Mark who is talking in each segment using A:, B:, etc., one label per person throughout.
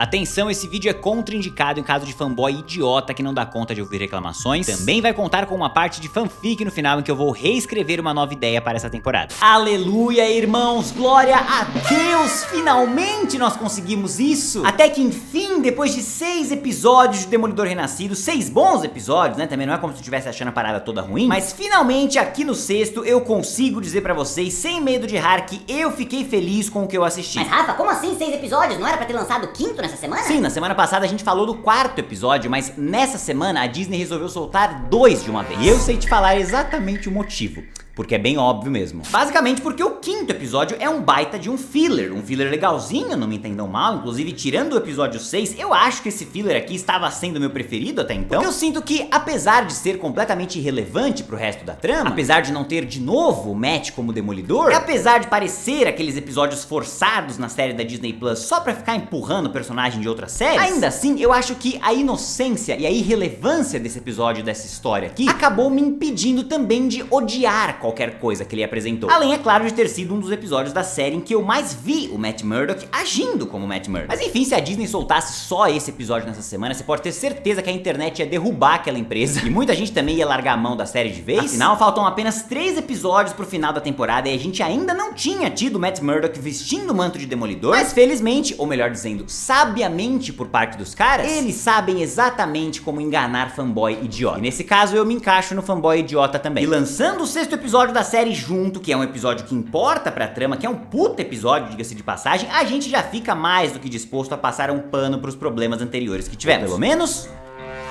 A: Atenção, esse vídeo é contraindicado em caso de fanboy idiota que não dá conta de ouvir reclamações. Também vai contar com uma parte de fanfic no final em que eu vou reescrever uma nova ideia para essa temporada. Aleluia, irmãos! Glória a Deus! Finalmente nós conseguimos isso! Até que enfim, depois de 6 episódios de Demolidor Renascido, 6 bons episódios, né? Também não é como se eu estivesse achando a parada toda ruim, mas finalmente aqui no sexto eu consigo dizer pra vocês, sem medo de errar, que eu fiquei feliz com o que eu assisti.
B: Mas Rafa, como assim 6 episódios? Não era pra ter lançado o quinto nessa semana?
A: Sim, na semana passada a gente falou do 4º episódio, mas nessa semana a Disney resolveu soltar 2 de uma vez. E eu sei te falar exatamente o motivo, porque é bem óbvio mesmo. Basicamente porque o 5º episódio é um baita de um filler legalzinho, não me entendam mal. Inclusive, tirando o episódio 6, eu acho que esse filler aqui estava sendo meu preferido até então. Porque eu sinto que, apesar de ser completamente irrelevante pro resto da trama, apesar de não ter de novo o Matt como Demolidor, e apesar de parecer aqueles episódios forçados na série da Disney Plus só pra ficar empurrando o personagem de outras séries, ainda assim, eu acho que a inocência e a irrelevância desse episódio, dessa história aqui, acabou me impedindo também de odiar qualquer coisa que ele apresentou. Além, é claro, de ter sido um dos episódios da série em que eu mais vi o Matt Murdock agindo como Matt Murdock. Mas enfim, se a Disney soltasse só esse episódio nessa semana, você pode ter certeza que a internet ia derrubar aquela empresa e muita gente também ia largar a mão da série de vez. Afinal, faltam apenas 3 episódios pro final da temporada e a gente ainda não tinha tido o Matt Murdock vestindo o manto de Demolidor. Mas felizmente, ou melhor dizendo, sabiamente por parte dos caras, eles sabem exatamente como enganar fanboy idiota. E nesse caso eu me encaixo no fanboy idiota também. E lançando o 6º episódio da série junto, que é um episódio que importa pra trama, que é um puta episódio, diga-se de passagem, a gente já fica mais do que disposto a passar um pano pros problemas anteriores que tivemos. Pelo menos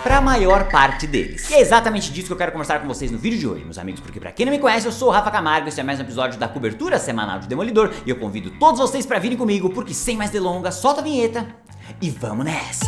A: pra maior parte deles. E é exatamente disso que eu quero conversar com vocês no vídeo de hoje, meus amigos, porque pra quem não me conhece, eu sou o Rafa Camargo, esse é mais um episódio da cobertura semanal de Demolidor, e eu convido todos vocês pra virem comigo, porque sem mais delongas, solta a vinheta e vamos nessa!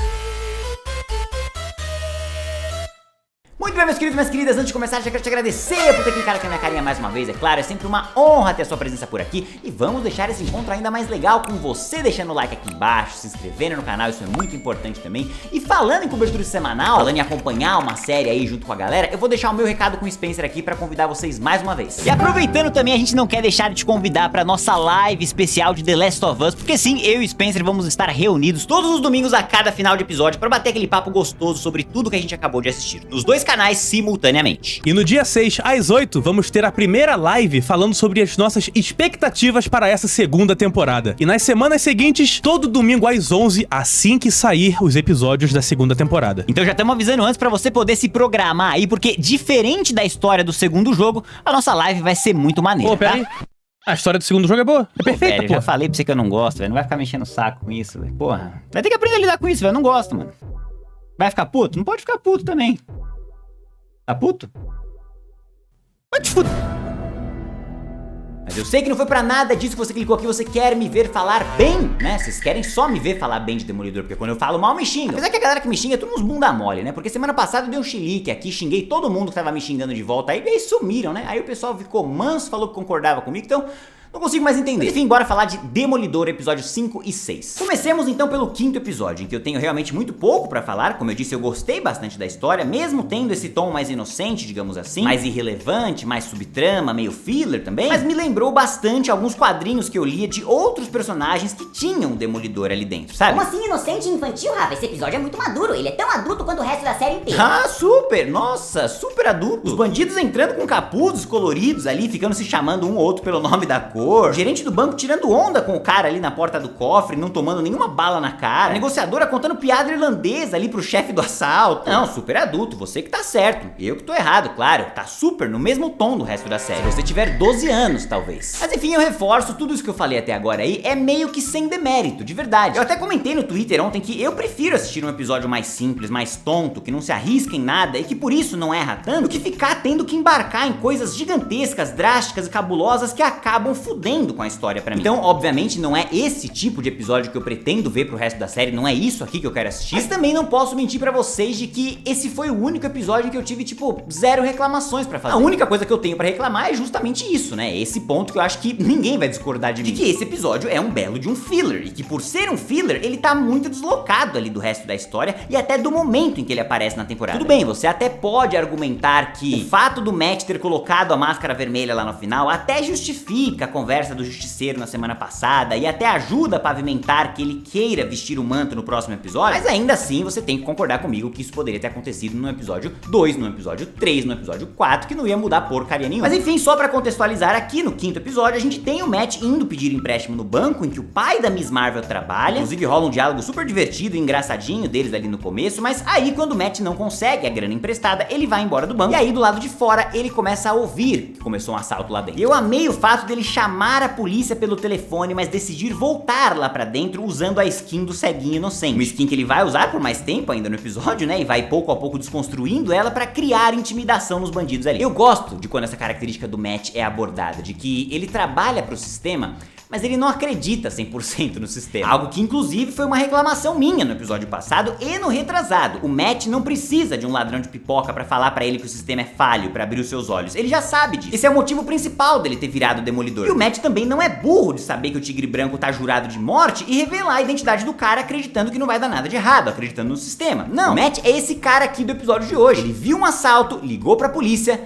A: Muito bem, meus queridos e minhas queridas, antes de começar, já quero te agradecer por ter clicado aqui na minha carinha mais uma vez, é claro, é sempre uma honra ter a sua presença por aqui, e vamos deixar esse encontro ainda mais legal com você deixando o like aqui embaixo, se inscrevendo no canal, isso é muito importante também, e falando em cobertura semanal, falando em acompanhar uma série aí junto com a galera, eu vou deixar o meu recado com o Spencer aqui pra convidar vocês mais uma vez. E aproveitando também, a gente não quer deixar de te convidar pra nossa live especial de The Last of Us, porque sim, eu e o Spencer vamos estar reunidos todos os domingos a cada final de episódio pra bater aquele papo gostoso sobre tudo que a gente acabou de assistir, nos 2 canais simultaneamente.
C: E no dia 6, às 8, vamos ter a primeira live falando sobre as nossas expectativas para essa 2ª temporada. E nas semanas seguintes, todo domingo às 11, assim que sair os episódios da 2ª temporada.
A: Então já estamos avisando antes pra você poder se programar aí, porque diferente da história do 2º jogo, a nossa live vai ser muito maneira,
C: Ô, peraí.
A: tá?
C: A história do 2º jogo é boa. É perfeita,
A: velho,
C: pô.
A: eu já falei pra você que eu não gosto, velho. Não vai ficar mexendo o saco com isso, velho. Porra. Vai ter que aprender a lidar com isso, velho. Eu não gosto, mano. Vai ficar puto? Não pode ficar puto também. Tá puto?
C: Vai te fuder.
A: Mas eu sei que não foi pra nada disso que você clicou aqui, você quer me ver falar bem, né? Vocês querem só me ver falar bem de Demolidor, porque quando eu falo mal, me xinga. Apesar que a galera que me xinga é tudo uns bunda mole, né? Porque semana passada eu dei um chilique aqui, xinguei todo mundo que tava me xingando de volta, aí sumiram, né? Aí o pessoal ficou manso, falou que concordava comigo, então não consigo mais entender. Mas, enfim, bora falar de Demolidor, episódios 5 e 6. Comecemos então pelo 5º episódio, em que eu tenho realmente muito pouco pra falar. Como eu disse, eu gostei bastante da história, mesmo tendo esse tom mais inocente, digamos assim, mais irrelevante, mais subtrama, meio filler também. Mas me lembrou bastante alguns quadrinhos que eu lia de outros personagens que tinham o Demolidor ali dentro, sabe?
B: Como assim inocente e infantil, Rafa? Esse episódio é muito maduro, ele é tão adulto quanto o resto da série inteira.
A: Ah, super! Nossa, super adulto. Os bandidos entrando com capuzes coloridos ali, ficando se chamando um ou outro pelo nome da cor. O gerente do banco tirando onda com o cara ali na porta do cofre, não tomando nenhuma bala na cara. A negociadora contando piada irlandesa ali pro chefe do assalto. Não, super adulto, você que tá certo. Eu que tô errado, claro. Tá super no mesmo tom do resto da série. Se você tiver 12 anos, talvez. Mas enfim, eu reforço, tudo isso que eu falei até agora aí é meio que sem demérito, de verdade. Eu até comentei no Twitter ontem que eu prefiro assistir um episódio mais simples, mais tonto, que não se arrisca em nada e que por isso não erra tanto, do que ficar tendo que embarcar em coisas gigantescas, drásticas e cabulosas que acabam fudendo com a história pra mim. Então, obviamente, não é esse tipo de episódio que eu pretendo ver pro resto da série, não é isso aqui que eu quero assistir. Mas também não posso mentir pra vocês de que esse foi o único episódio que eu tive, tipo, 0 reclamações pra fazer. A única coisa que eu tenho pra reclamar é justamente isso, né? Esse ponto que eu acho que ninguém vai discordar de mim. De que esse episódio é um belo de um filler, e que por ser um filler, ele tá muito deslocado ali do resto da história e até do momento em que ele aparece na temporada. Tudo bem, você até pode argumentar que o fato do Matt ter colocado a máscara vermelha lá no final até justifica conversa do Justiceiro na semana passada e até ajuda a pavimentar que ele queira vestir o manto no próximo episódio, mas ainda assim você tem que concordar comigo que isso poderia ter acontecido no episódio 2, no episódio 3, no episódio 4, que não ia mudar porcaria nenhuma. Mas enfim, só pra contextualizar, aqui no 5º episódio a gente tem o Matt indo pedir empréstimo no banco em que o pai da Miss Marvel trabalha, inclusive rola um diálogo super divertido e engraçadinho deles ali no começo, mas aí quando o Matt não consegue a grana emprestada, ele vai embora do banco, e aí do lado de fora ele começa a ouvir que começou um assalto lá dentro. Eu amei o fato dele chamar a polícia pelo telefone, mas decidir voltar lá pra dentro usando a skin do ceguinho inocente, uma skin que ele vai usar por mais tempo ainda no episódio, né, e vai pouco a pouco desconstruindo ela pra criar intimidação nos bandidos ali. Eu gosto de quando essa característica do Matt é abordada, de que ele trabalha pro sistema, mas ele não acredita 100% no sistema. Algo que inclusive foi uma reclamação minha no episódio passado e no retrasado. O Matt não precisa de um ladrão de pipoca pra falar pra ele que o sistema é falho, pra abrir os seus olhos. Ele já sabe disso. Esse é o motivo principal dele ter virado o Demolidor. E o Matt também não é burro de saber que o Tigre Branco tá jurado de morte e revelar a identidade do cara acreditando que não vai dar nada de errado, acreditando no sistema. Não, o Matt é esse cara aqui do episódio de hoje. Ele viu um assalto, ligou pra polícia,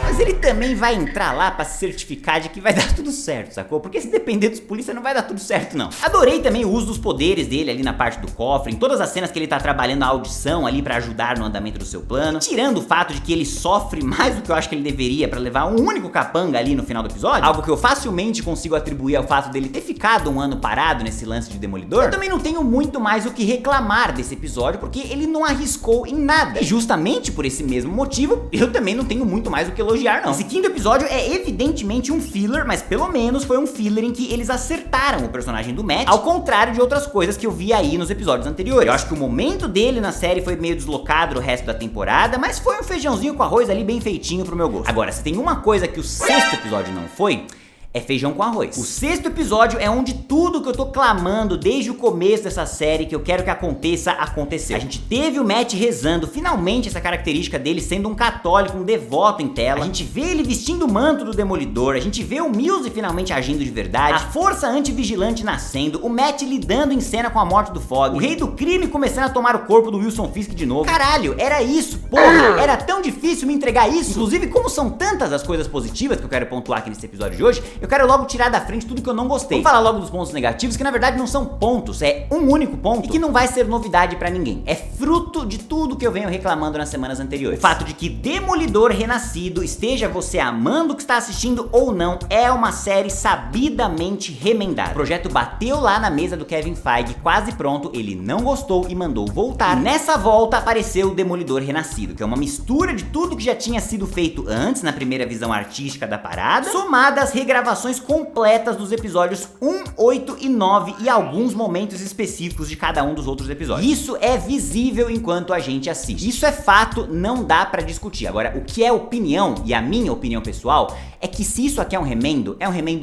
A: mas ele também vai entrar lá pra se certificar de que vai dar tudo certo, sacou? Porque se depender dos polícia não vai dar tudo certo, não. Adorei também o uso dos poderes dele ali na parte do cofre, em todas as cenas que ele tá trabalhando a audição ali pra ajudar no andamento do seu plano, tirando o fato de que ele sofre mais do que eu acho que ele deveria pra levar um único capanga ali no final do episódio, algo que eu facilmente consigo atribuir ao fato dele ter ficado um ano parado nesse lance de Demolidor. Eu também não tenho muito mais o que reclamar desse episódio, porque ele não arriscou em nada. E justamente por esse mesmo motivo, eu também não tenho muito mais o que elogiar, não. Esse 5º episódio é evidentemente um filler, mas pelo menos foi um filler em que eles acertaram o personagem do Matt, ao contrário de outras coisas que eu vi aí nos episódios anteriores. Eu acho que o momento dele na série foi meio deslocado do resto da temporada, mas foi um feijãozinho com arroz ali bem feitinho pro meu gosto. Agora, se tem uma coisa que o 6º episódio não foi, é feijão com arroz. O 6º episódio é onde tudo que eu tô clamando desde o começo dessa série que eu quero que aconteça, aconteceu. A gente teve o Matt rezando, finalmente essa característica dele sendo um católico, um devoto em tela. A gente vê ele vestindo o manto do Demolidor, a gente vê o Mills finalmente agindo de verdade, a força antivigilante nascendo, o Matt lidando em cena com a morte do Fog, o rei do crime começando a tomar o corpo do Wilson Fisk de novo. Caralho, era isso, porra! Era tão difícil me entregar isso. Inclusive, como são tantas as coisas positivas que eu quero pontuar aqui nesse episódio de hoje, eu quero logo tirar da frente tudo que eu não gostei. Vamos falar logo dos pontos negativos, que na verdade não são pontos, é um único ponto e que não vai ser novidade pra ninguém. É fruto de tudo que eu venho reclamando nas semanas anteriores. O fato de que Demolidor Renascido, esteja você amando o que está assistindo ou não, é uma série sabidamente remendada. O projeto bateu lá na mesa do Kevin Feige, quase pronto, ele não gostou e mandou voltar. E nessa volta apareceu o Demolidor Renascido, que é uma mistura de tudo que já tinha sido feito antes, na primeira visão artística da parada, somada às regravações completas dos episódios 1, 8 e 9 e alguns momentos específicos de cada um dos outros episódios. Isso é visível enquanto a gente assiste. Isso é fato, não dá pra discutir. Agora, o que é opinião, e a minha opinião pessoal, é que se isso aqui é um remendo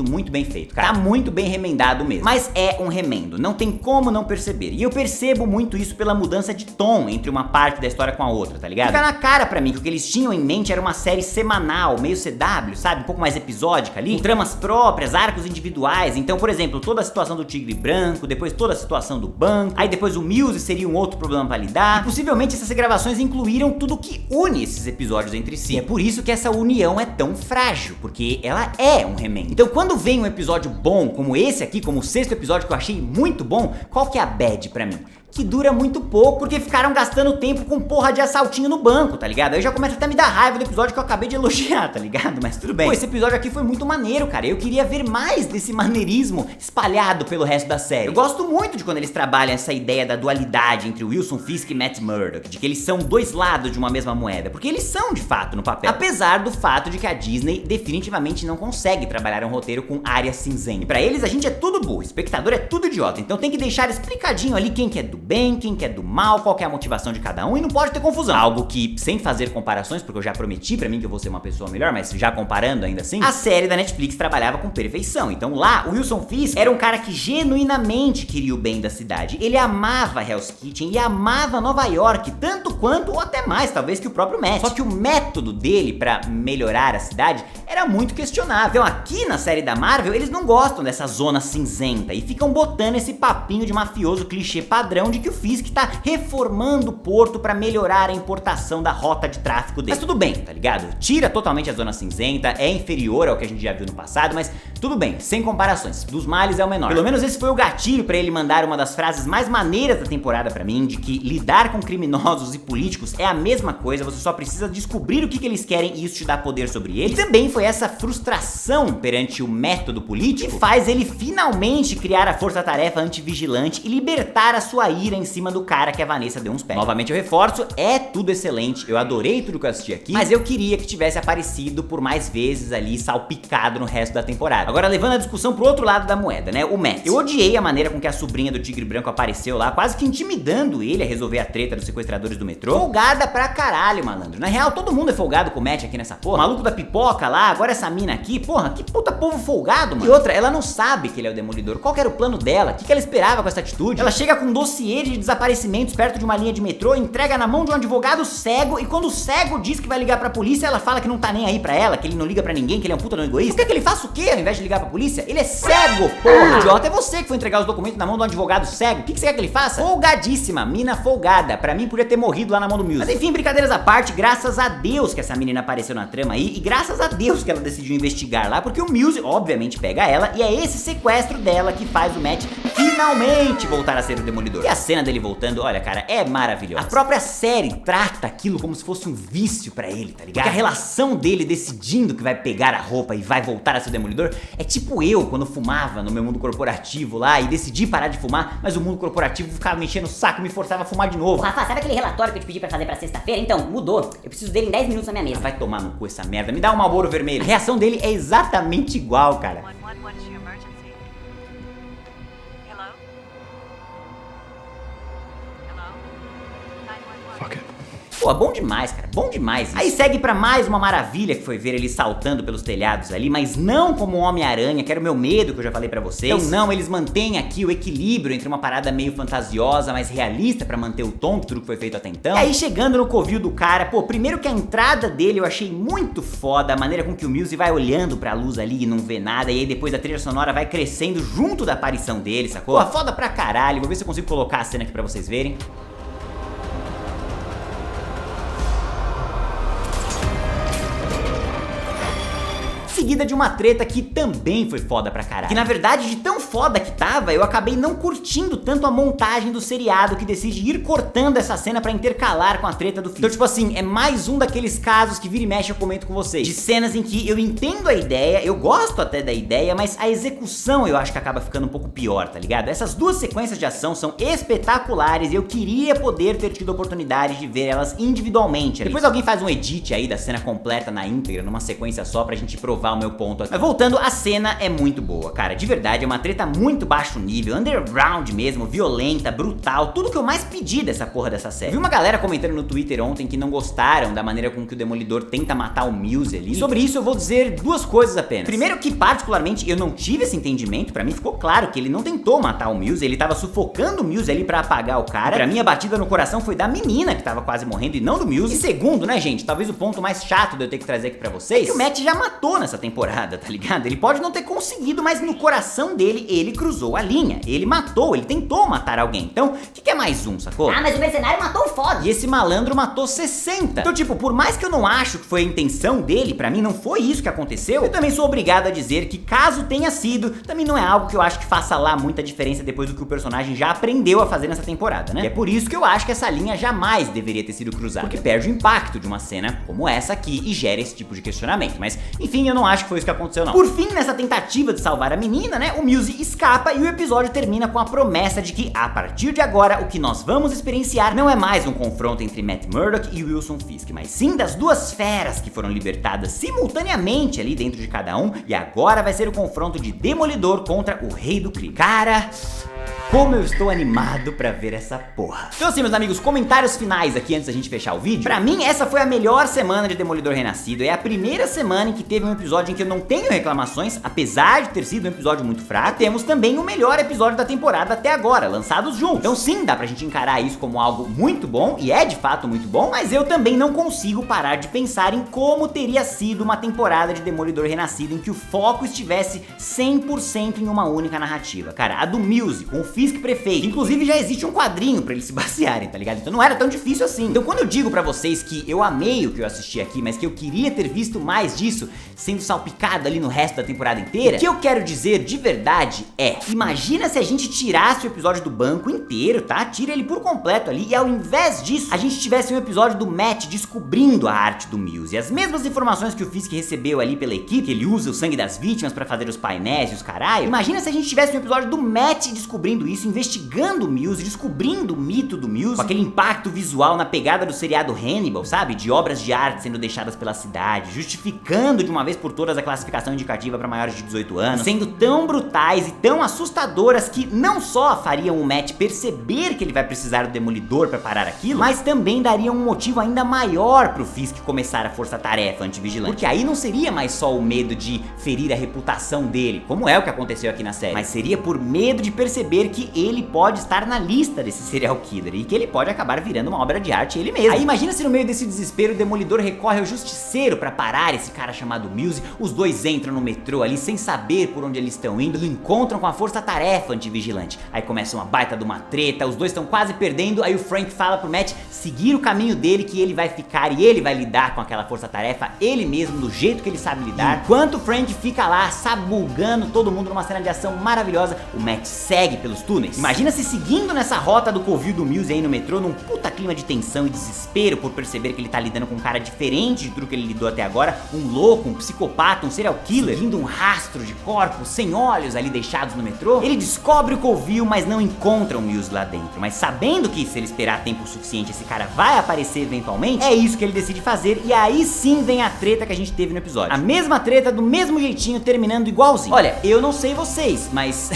A: muito bem feito, cara. Tá muito bem remendado mesmo. Mas é um remendo, não tem como não perceber. E eu percebo muito isso pela mudança de tom entre uma parte da história com a outra, tá ligado? Fica na cara pra mim que o que eles tinham em mente era uma série semanal, meio CW, sabe? Um pouco mais episódica ali, com tramas próprias, arcos individuais. Então, por exemplo, toda a situação do Tigre Branco, depois toda a situação do banco, aí depois o Mills seria um outro problema pra lidar. E possivelmente essas gravações incluíram tudo que une esses episódios entre si. E é por isso que essa união é tão frágil, porque ela é um remendo. Então quando vem um episódio bom, como esse aqui, como o 6º episódio que eu achei muito bom, qual que é a bad pra mim? Que dura muito pouco, porque ficaram gastando tempo com porra de assaltinho no banco, tá ligado? Aí já começa até a me dar raiva do episódio que eu acabei de elogiar, tá ligado? Mas tudo bem. Pô, esse episódio aqui foi muito maneiro, cara. Eu queria ver mais desse maneirismo espalhado pelo resto da série. Eu gosto muito de quando eles trabalham essa ideia da dualidade entre Wilson Fisk e Matt Murdock, de que eles são dois lados de uma mesma moeda, porque eles são de fato no papel. Apesar do fato de que a Disney definitivamente não consegue trabalhar um roteiro com área cinzenta. E pra eles a gente é tudo burro, espectador é tudo idiota. Então tem que deixar explicadinho ali quem que é do bem, quem que é do mal, qual que é a motivação de cada um, e não pode ter confusão. Algo que, sem fazer comparações, porque eu já prometi pra mim que eu vou ser uma pessoa melhor, mas já comparando ainda assim, a série da Netflix trabalhava com perfeição. Então lá, o Wilson Fisk era um cara que genuinamente queria o bem da cidade. Ele amava Hell's Kitchen e amava Nova York, tanto quanto, ou até mais, talvez, que o próprio Matt. Só que o método dele pra melhorar a cidade era muito questionável. Então aqui na série da Marvel, eles não gostam dessa zona cinzenta e ficam botando esse papinho de mafioso clichê padrão de que o Fisk tá reformando o porto pra melhorar a importação da rota de tráfico dele. Mas tudo bem, tá ligado? Tira totalmente a zona cinzenta, é inferior ao que a gente já viu no passado, mas tudo bem, sem comparações. Dos males é o menor. Pelo menos esse foi o gatilho pra ele mandar uma das frases mais maneiras da temporada pra mim, de que lidar com criminosos e políticos é a mesma coisa, você só precisa descobrir o que eles querem e isso te dá poder sobre eles. E também foi essa frustração perante o método político que faz ele finalmente criar a força-tarefa antivigilante e libertar a sua ira em cima do cara que a Vanessa deu uns pés. Novamente eu reforço, é tudo excelente, eu adorei tudo que eu assisti aqui, mas eu queria que tivesse aparecido por mais vezes ali, salpicado no resto da temporada. Agora levando a discussão pro outro lado da moeda, né, o Matt. Eu odiei a maneira com que a sobrinha do Tigre Branco apareceu lá, quase que intimidando ele a resolver a treta dos sequestradores do metrô. Folgada pra caralho, malandro. Na real, todo mundo é folgado com o Matt aqui nessa porra. O maluco da pipoca lá, agora essa mina aqui, porra, que puta povo folgado, mano. E outra, ela não sabe que ele é o Demolidor. Qual que era o plano dela? O que ela esperava com essa atitude? Ela chega com um dossiê de desaparecimentos perto de uma linha de metrô, entrega na mão de um advogado cego, e quando o cego diz que vai ligar pra polícia, ela fala que não tá nem aí pra ela, que ele não liga pra ninguém, que ele é um puta egoísta. Por que ele faça o quê ao invés de ligar pra polícia? Ele é cego, porra! Idiota, é você que foi entregar os documentos na mão de um advogado cego. O que você quer que ele faça? Folgadíssima, mina folgada. Pra mim, podia ter morrido lá na mão do Muse. Mas enfim, brincadeiras à parte, graças a Deus que essa menina apareceu na trama aí, e graças a Deus que ela decidiu investigar lá, porque o Muse, obviamente, pega ela, e é esse sequestro dela que faz o Matt finalmente voltar a ser o Demolidor. E a cena dele voltando, olha, cara, é maravilhosa. A própria série trata aquilo como se fosse um vício pra ele, tá ligado? Porque a relação dele decidindo que vai pegar a roupa e vai voltar a ser o Demolidor é tipo eu, quando fumava no meu mundo corporativo lá e decidi parar de fumar, mas o mundo corporativo ficava me enchendo o saco e me forçava a fumar de novo.
B: Rafa, sabe aquele relatório que eu te pedi pra fazer pra sexta-feira? Então, mudou. Eu preciso dele em 10 minutos na minha mesa.
A: Vai tomar no cu essa merda, me dá um Marlboro vermelho. A reação dele é exatamente igual, cara.
D: 111, what's your emergency? Hello? Hello? 911.
C: Fuck it.
A: Pô, bom demais, cara, bom demais isso. Aí segue pra mais uma maravilha que foi ver ele saltando pelos telhados ali, mas não como um Homem-Aranha, que era o meu medo que eu já falei pra vocês. Então não, eles mantêm aqui o equilíbrio entre uma parada meio fantasiosa, mas realista pra manter o tom de tudo que foi feito até então. E aí chegando no covil do cara, pô, primeiro que a entrada dele eu achei muito foda, a maneira com que o Muse vai olhando pra luz ali e não vê nada, e aí depois a trilha sonora vai crescendo junto da aparição dele, sacou? Pô, foda pra caralho, vou ver se eu consigo colocar a cena aqui pra vocês verem. Seguida de uma treta que também foi foda pra caralho. Que na verdade, de tão foda que tava, eu acabei não curtindo tanto a montagem do seriado, que decide ir cortando essa cena pra intercalar com a treta do filme. Então tipo assim, é mais um daqueles casos que vira e mexe eu comento com vocês, de cenas em que eu entendo a ideia, eu gosto até da ideia, mas a execução eu acho que acaba ficando um pouco pior, tá ligado? Essas duas sequências de ação são espetaculares e eu queria poder ter tido a oportunidade de ver elas individualmente ali. Depois alguém faz um edit aí da cena completa na íntegra, numa sequência só, pra gente provar o meu ponto aqui. Mas voltando, a cena é muito boa, cara, de verdade, é uma treta muito baixo nível, underground mesmo, violenta, brutal, tudo que eu mais pedi dessa porra dessa série. Vi uma galera comentando no Twitter ontem que não gostaram da maneira com que o Demolidor tenta matar o Muse ali, e sobre isso eu vou dizer duas coisas apenas. Primeiro que, particularmente, eu não tive esse entendimento, pra mim ficou claro que ele não tentou matar o Muse, ele tava sufocando o Muse ali pra apagar o cara. Pra mim a batida no coração foi da menina que tava quase morrendo e não do Muse. E segundo, né, gente, talvez o ponto mais chato de eu ter que trazer aqui pra vocês, é que o Matt já matou nessa temporada, tá ligado? Ele pode não ter conseguido, mas no coração dele, ele cruzou a linha. Ele matou, ele tentou matar alguém. Então, o que é mais um, sacou?
B: Ah, mas o mercenário matou o foda.
A: E esse malandro matou 60. Então, tipo, por mais que eu não acho que foi a intenção dele, pra mim não foi isso que aconteceu, eu também sou obrigado a dizer que caso tenha sido, também não é algo que eu acho que faça lá muita diferença depois do que o personagem já aprendeu a fazer nessa temporada, né? E é por isso que eu acho que essa linha jamais deveria ter sido cruzada, porque perde o impacto de uma cena como essa aqui e gera esse tipo de questionamento. Mas, enfim, eu não acho que foi isso que aconteceu, não. Por fim, nessa tentativa de salvar a menina, né, o Muse escapa e o episódio termina com a promessa de que, a partir de agora, o que nós vamos experienciar não é mais um confronto entre Matt Murdock e Wilson Fisk, mas sim das duas feras que foram libertadas simultaneamente ali dentro de cada um, e agora vai ser o confronto de Demolidor contra o Rei do Crime. Cara, como eu estou animado pra ver essa porra. Então assim, meus amigos, comentários finais aqui antes da gente fechar o vídeo. Pra mim, essa foi a melhor semana de Demolidor Renascido. É a primeira semana em que teve um episódio em que eu não tenho reclamações, apesar de ter sido um episódio muito fraco. Temos também o melhor episódio da temporada até agora, lançados juntos. Então sim, dá pra gente encarar isso como algo muito bom, e é de fato muito bom, mas eu também não consigo parar de pensar em como teria sido uma temporada de Demolidor Renascido em que o foco estivesse 100% em uma única narrativa. Cara, a do Muse, com o Fisk prefeito. Inclusive já existe um quadrinho pra eles se basearem, tá ligado? Então não era tão difícil assim. Então quando eu digo pra vocês que eu amei o que eu assisti aqui, mas que eu queria ter visto mais disso sendo salpicado ali no resto da temporada inteira, o que eu quero dizer de verdade é: imagina se a gente tirasse o episódio do banco inteiro, tá? Tira ele por completo ali, e ao invés disso, a gente tivesse um episódio do Matt descobrindo a arte do Muse. E as mesmas informações que o Fisk recebeu ali pela equipe, que ele usa o sangue das vítimas pra fazer os painéis e os caralho. Imagina se a gente tivesse um episódio do Matt descobrindo isso, investigando o Muse, descobrindo o mito do Muse, com aquele impacto visual na pegada do seriado Hannibal, sabe? De obras de arte sendo deixadas pela cidade, justificando de uma vez por todas a classificação indicativa pra maiores de 18 anos, sendo tão brutais e tão assustadoras que não só fariam o Matt perceber que ele vai precisar do Demolidor pra parar aquilo, mas também dariam um motivo ainda maior pro Fisk começar a força-tarefa antivigilante. Porque aí não seria mais só o medo de ferir a reputação dele, como é o que aconteceu aqui na série, mas seria por medo de perceber que ele pode estar na lista desse serial killer e que ele pode acabar virando uma obra de arte ele mesmo. Aí imagina se no meio desse desespero o Demolidor recorre ao Justiceiro pra parar esse cara chamado Muse, os dois entram no metrô ali sem saber por onde eles estão indo, e encontram com a força-tarefa antivigilante. Aí começa uma baita de uma treta, os dois estão quase perdendo, aí o Frank fala pro Matt seguir o caminho dele, que ele vai ficar e ele vai lidar com aquela força-tarefa ele mesmo, do jeito que ele sabe lidar. Enquanto o Frank fica lá sabugando todo mundo numa cena de ação maravilhosa, o Matt segue pelos túneis. Imagina se seguindo nessa rota do covil do Muse aí no metrô, num puta clima de tensão e desespero por perceber que ele tá lidando com um cara diferente de tudo que ele lidou até agora, um louco, um psicopata, um serial killer, seguindo um rastro de corpos sem olhos ali deixados no metrô. Ele descobre o covil, mas não encontra o Muse lá dentro, mas sabendo que se ele esperar tempo suficiente esse cara vai aparecer eventualmente, é isso que ele decide fazer, e aí sim vem a treta que a gente teve no episódio. A mesma treta, do mesmo jeitinho, terminando igualzinho. Olha, eu não sei vocês, mas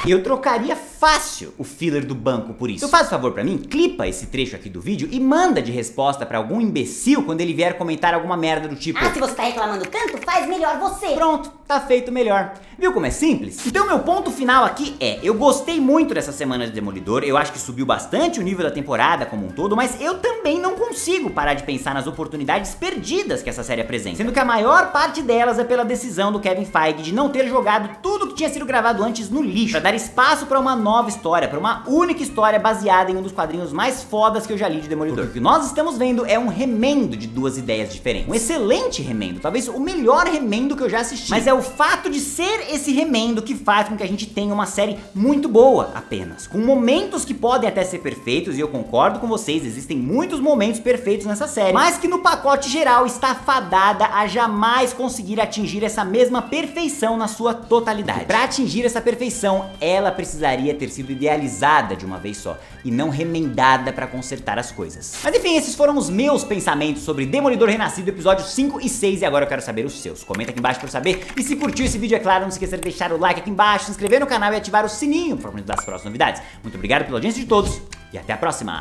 A: eu trocaria fácil o filler do banco por isso. Então faz um favor pra mim, clipa esse trecho aqui do vídeo e manda de resposta pra algum imbecil quando ele vier comentar alguma merda do tipo:
B: Ah, se você tá reclamando tanto, faz melhor você.
A: Pronto, tá feito melhor. Viu como é simples? Então meu ponto final aqui é: eu gostei muito dessa semana de Demolidor, eu acho que subiu bastante o nível da temporada como um todo, mas eu também não consigo parar de pensar nas oportunidades perdidas que essa série apresenta, sendo que a maior parte delas é pela decisão do Kevin Feige de não ter jogado tudo que tinha sido gravado antes no lixo, pra dar espaço pra uma nova história, pra uma única história baseada em um dos quadrinhos mais fodas que eu já li de Demolidor. O que nós estamos vendo é um remendo de duas ideias diferentes, um excelente remendo, talvez o melhor remendo que eu já assisti, mas é o fato de ser esse remendo que faz com que a gente tenha uma série muito boa apenas, com momentos que podem até ser perfeitos, e eu concordo com vocês, existem muitos momentos perfeitos nessa série, mas que no pacote geral está fadada a jamais conseguir atingir essa mesma perfeição na sua totalidade. Para atingir essa perfeição, ela precisaria ter sido idealizada de uma vez só, e não remendada para consertar as coisas. Mas enfim, esses foram os meus pensamentos sobre Demolidor Renascido, episódios 5 e 6, e agora eu quero saber os seus. Comenta aqui embaixo pra eu saber, e se curtiu esse vídeo, é claro, não se esqueça de deixar o like aqui embaixo, se inscrever no canal e ativar o sininho para das próximas novidades. Muito obrigado pela audiência de todos, e até a próxima!